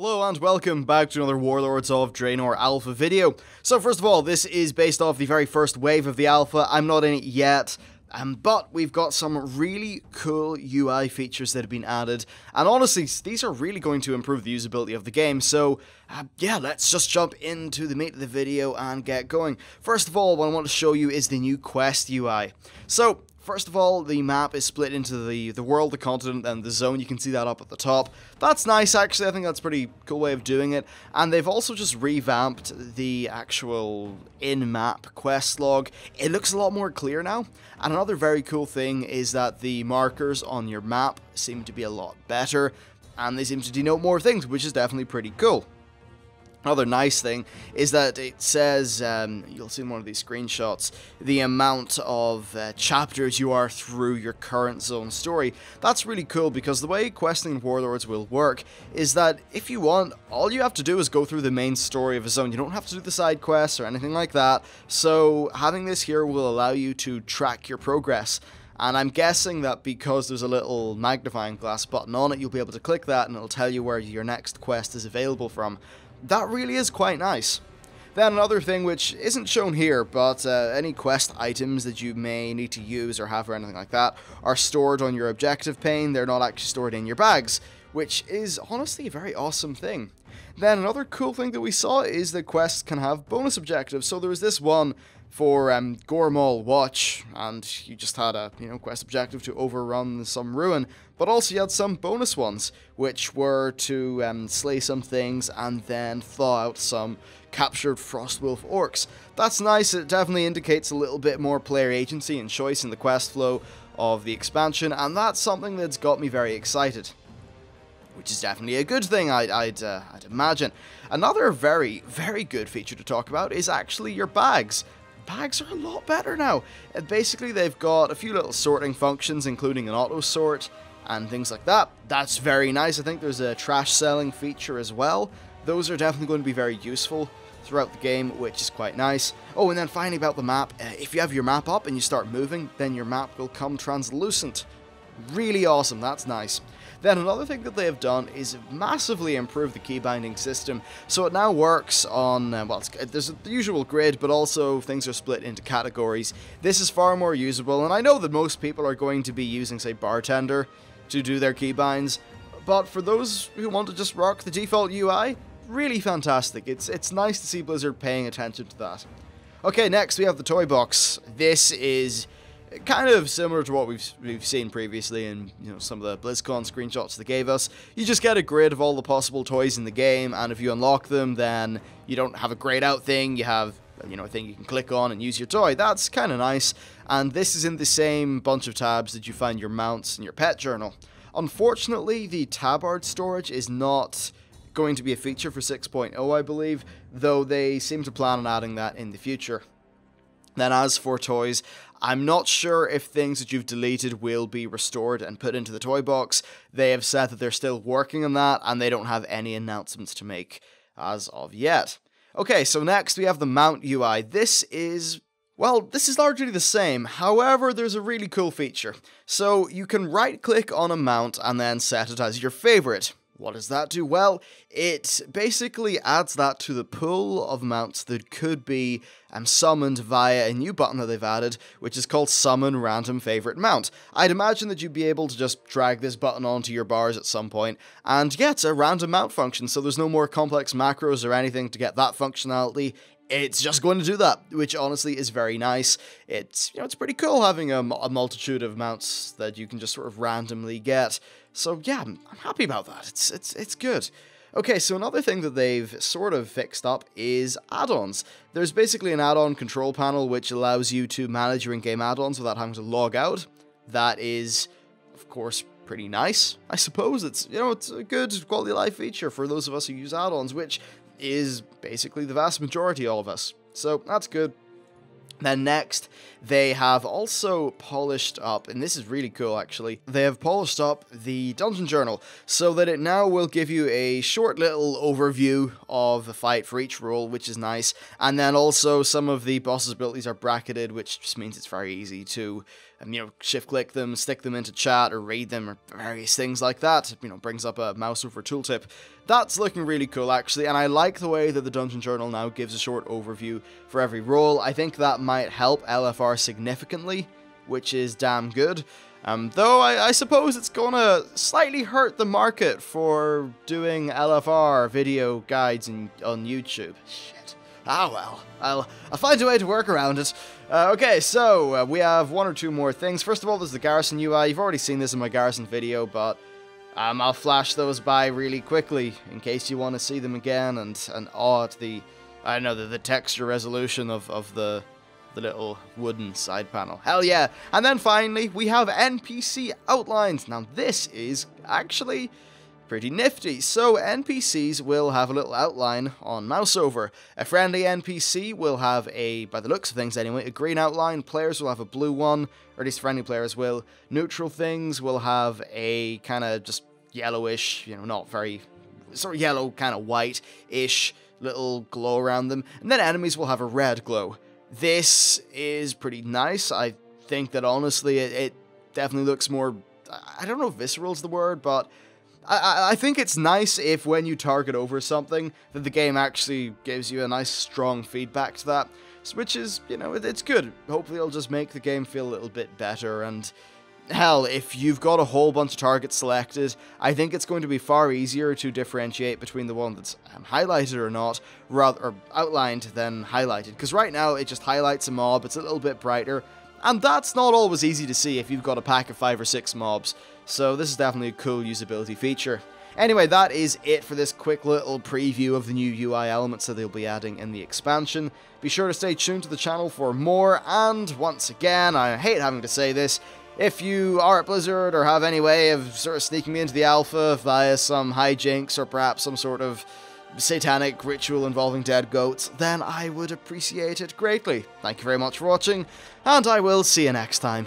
Hello and welcome back to another Warlords of Draenor alpha video. So first of all, this is based off the very first wave of the alpha. I'm not in it yet, but we've got some really cool UI features that have been added, and honestly, these are really going to improve the usability of the game, so yeah, let's just jump into the meat of the video and get going. First of all, what I want to show you is the new quest UI. So, first of all, the map is split into the world, the continent, and the zone. You can see that up at the top. That's nice, actually. I think that's a pretty cool way of doing it. And they've also just revamped the actual in-map quest log. It looks a lot more clear now. And another very cool thing is that the markers on your map seem to be a lot better, and they seem to denote more things, which is definitely pretty cool. Another nice thing is that it says, you'll see in one of these screenshots, the amount of chapters you are through your current zone story. That's really cool because the way questing in Warlords will work is that if you want, all you have to do is go through the main story of a zone. You don't have to do the side quests or anything like that. So having this here will allow you to track your progress. And I'm guessing that because there's a little magnifying glass button on it, you'll be able to click that and it'll tell you where your next quest is available from. That really is quite nice. Then another thing which isn't shown here, but any quest items that you may need to use or have or anything like that are stored on your objective pane. They're not actually stored in your bags, which is honestly a very awesome thing. Then another cool thing that we saw is that quests can have bonus objectives. So there was this one for Gormal Watch, and you just had a quest objective to overrun some ruin, but also you had some bonus ones, which were to slay some things and then thaw out some captured Frostwolf orcs. That's nice. It definitely indicates a little bit more player agency and choice in the quest flow of the expansion, and that's something that's got me very excited, which is definitely a good thing, I'd imagine. Another very, very good feature to talk about is actually your bags. Bags are a lot better now. Basically, they've got a few little sorting functions, including an auto sort and things like that. That's very nice. I think there's a trash selling feature as well. Those are definitely going to be very useful throughout the game, which is quite nice. Oh, and then finally about the map. If you have your map up and you start moving, then your map will come translucent. Really awesome. That's nice. Then another thing that they have done is massively improve the key binding system. So it now works on, there's the usual grid, but also things are split into categories. This is far more usable, and I know that most people are going to be using, say, Bartender to do their keybinds, but for those who want to just rock the default UI, really fantastic. It's nice to see Blizzard paying attention to that. Okay, next we have the toy box. This is kind of similar to what we've seen previously in some of the BlizzCon screenshots they gave us. You just get a grid of all the possible toys in the game, and if you unlock them, then you don't have a grayed out thing. You have a thing you can click on and use your toy. That's kind of nice. And this is in the same bunch of tabs that you find your mounts and your pet journal. Unfortunately, the tab art storage is not going to be a feature for 6.0, I believe, though they seem to plan on adding that in the future. Then as for toys, I'm not sure if things that you've deleted will be restored and put into the toy box. They have said that they're still working on that, and they don't have any announcements to make as of yet. Okay, so next we have the mount UI. This is largely the same. However, there's a really cool feature. So you can right-click on a mount and then set it as your favorite. What does that do? Well, it basically adds that to the pool of mounts that could be summoned via a new button that they've added, which is called Summon Random Favorite Mount. I'd imagine that you'd be able to just drag this button onto your bars at some point, and yeah, it's a random mount function, so there's no more complex macros or anything to get that functionality. It's just going to do that, which honestly is very nice. It's pretty cool having a multitude of mounts that you can just sort of randomly get. So yeah, I'm happy about that. It's good. Okay, so another thing that they've sort of fixed up is add-ons. There's basically an add-on control panel which allows you to manage your in-game add-ons without having to log out. That is, of course, pretty nice. I suppose it's a good quality of life feature for those of us who use add-ons, which is basically the vast majority of us. So that's good. Then next, they have also polished up, and this is really cool actually, they have polished up the dungeon journal so that it now will give you a short little overview of the fight for each role, which is nice, and then also some of the boss's abilities are bracketed, which just means it's very easy to and, you know, shift-click them, stick them into chat, or read them, or various things like that. You know, brings up a mouse over tooltip. That's looking really cool, actually, and I like the way that the Dungeon Journal now gives a short overview for every role. I think that might help LFR significantly, which is damn good. Though I suppose it's gonna slightly hurt the market for doing LFR video guides on YouTube. Shit. Ah well, I'll find a way to work around it. Okay, so we have one or two more things. First of all, there's the Garrison UI. You've already seen this in my Garrison video, but I'll flash those by really quickly in case you want to see them again and awe at the, I don't know, the texture resolution of the little wooden side panel. Hell yeah. And then finally, we have NPC Outlines. Now, this is actually pretty nifty. So, NPCs will have a little outline on mouse over. A friendly NPC will have a, by the looks of things anyway, a green outline. Players will have a blue one, or at least friendly players will. Neutral things will have a kind of just yellowish, you know, not very, sort of yellow, kind of white-ish little glow around them. And then enemies will have a red glow. This is pretty nice. I think that honestly it definitely looks more, I don't know if visceral is the word, but I think it's nice if when you target over something that the game actually gives you a nice strong feedback to that, which is, you know, it's good. Hopefully it'll just make the game feel a little bit better, and hell, if you've got a whole bunch of targets selected, I think it's going to be far easier to differentiate between the one that's highlighted or not, or outlined than highlighted. Because right now, it just highlights a mob, it's a little bit brighter, and that's not always easy to see if you've got a pack of 5 or 6 mobs. So this is definitely a cool usability feature. Anyway, that is it for this quick little preview of the new UI elements that they'll be adding in the expansion. Be sure to stay tuned to the channel for more, and once again, I hate having to say this, if you are at Blizzard or have any way of sort of sneaking me into the alpha via some hijinks or perhaps some sort of satanic ritual involving dead goats, then I would appreciate it greatly. Thank you very much for watching, and I will see you next time.